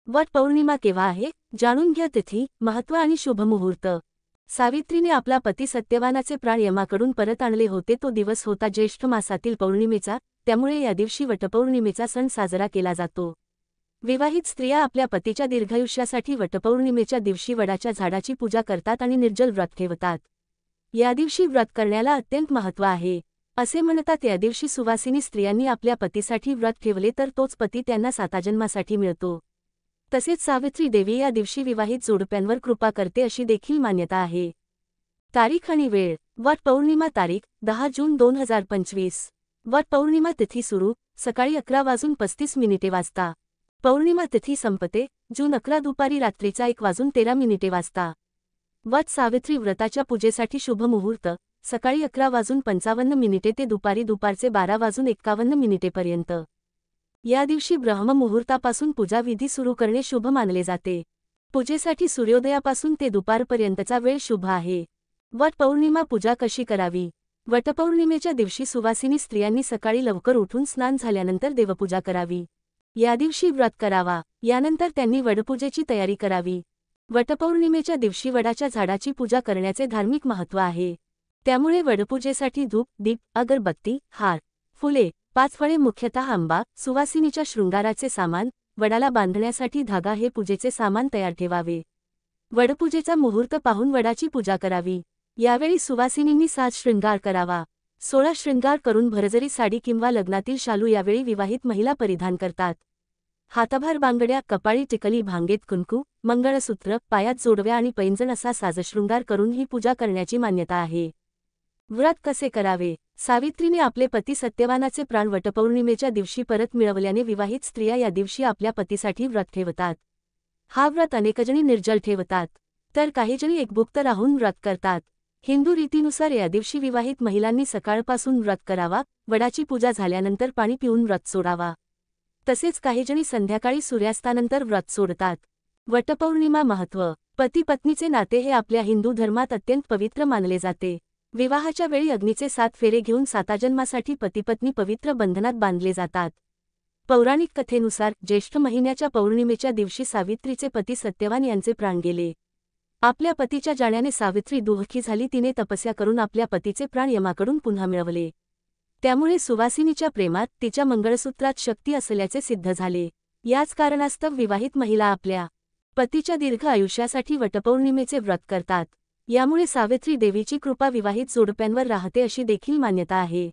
वट पौर्णिमा केव्हा आहे, जाणून घ्या तिथी, महत्त्व आणि शुभमुहूर्त। सावित्रीने आपला पती सत्यवानाचे प्राण यमाकडून परत आणले होते। तो दिवस होता ज्येष्ठ मासातील पौर्णिमेचा, त्यामुळे या दिवशी वटपौर्णिमेचा सण साजरा केला जातो। विवाहित स्त्रिया आपल्या पतीच्या दीर्घायुष्यासाठी वटपौर्णिमेच्या दिवशी वडाच्या झाडाची पूजा करतात आणि निर्जल व्रत ठेवतात। या दिवशी व्रत करण्याला अत्यंत महत्त्व आहे। असे म्हणतात या दिवशी सुवासिनी स्त्रियांनी आपल्या पतीसाठी व्रत ठेवले तर तोच पती त्यांना 7 जन्मासाठी मिळतो। तसेच सावित्री देवी या दिवशी विवाहित जोडप्यांवर कृपा करते अशी देखील मान्यता आहे। तारीख आणि वेळ। वट पौर्णिमा तारीख 10 जून 2025। वट पौर्णिमा तिथी सुरू सकाळी 11:35 वाजता। पौर्णिमा तिथी संपते जून 11 दुपारी रात्रीचा 1:13 वाजता। वट सावित्री व्रताच्या पूजेसाठी शुभ मुहूर्त सकाळी 11:55 ते दुपारचे 12:51 पर्यंत। या दिवशी ब्रह्ममुहूर्तापासून पूजाविधी सुरू करणे शुभ मानले जाते। पूजेसाठी सूर्योदयापासून ते दुपारपर्यंतचा वेळ शुभ आहे। वट पौर्णिमा पूजा कशी करावी। वटपौर्णिमेच्या दिवशी सुवासिनी स्त्रियांनी सकाळी लवकर उठून स्नान झाल्यानंतर देवपूजा करावी। या दिवशी व्रत करावा, यानंतर त्यांनी वडपूजेची तयारी करावी। वटपौर्णिमेच्या दिवशी वडाच्या झाडाची पूजा करण्याचे धार्मिक महत्त्व आहे। त्यामुळे वडपूजेसाठी धूप, दीप, अगरबत्ती, हार, फुले, 5 फळे मुख्यतः आंबा, सुवासिनीच्या शृंगाराचे सामान, वडाला बांधण्यासाठी धागा हे पूजेचे सामान तयार ठेवावे। वडपूजेचा मुहूर्त पाहून वडाची पूजा करावी। यावेळी सुवासिनींनी 7 शृंगार करावा। 16 शृंगार करून भरजरी साडी किंवा लग्नातील शालू यावेळी विवाहित महिला परिधान करतात। हाताभार बांगड्या, कपाळी टिकली, भांगेत कुंकू, मंगळसूत्र, पायात जोडव्या आणि पैंजण असा साजशृंगार करून ही पूजा करण्याची मान्यता आहे। व्रत कसे करावे। सावित्रीने आपले पती सत्यवानाचे प्राण वटपौर्णिमेच्या दिवशी परत मिळवल्याने विवाहित स्त्रिया या दिवशी आपल्या पतीसाठी व्रत ठेवतात। हा व्रत अनेकजणी निर्जल ठेवतात, तर काहीजणी एकभुक्त राहून व्रत करतात। हिंदू रीतीनुसार या दिवशी विवाहित महिलांनी सकाळपासून व्रत करावा, वडाची पूजा झाल्यानंतर पाणी पिऊन व्रत सोडावा। तसेच काहीजणी संध्याकाळी सूर्यास्तानंतर व्रत सोडतात। वटपौर्णिमा महत्त्व। पती पत्नीचे नाते हे आपल्या हिंदू धर्मात अत्यंत पवित्र मानले जाते। विवाहाच्या वेळी अग्नीचे 7 फेरे घेऊन 7 जन्मासाठी पतीपत्नी पवित्र बंधनात बांधले जातात। पौराणिक कथेनुसार ज्येष्ठ महिन्याच्या पौर्णिमेच्या दिवशी सावित्रीचे पती सत्यवान यांचे प्राण गेले। आपल्या पतीच्या जाण्याने सावित्री दुःखी झाली। तिने तपस्या करून आपल्या पतीचे प्राण यमाकडून पुन्हा मिळवले। त्यामुळे सुवासिनीच्या प्रेमात, तिच्या मंगळसूत्रात शक्ती असल्याचे सिद्ध झाले। याच कारणास्तव विवाहित महिला आपल्या पतीच्या दीर्घ आयुष्यासाठी वटपौर्णिमेचे व्रत करतात। यामुळे सावित्री देवीची कृपा विवाहित जोडप्यांवर राहते अशी देखील मान्यता आहे।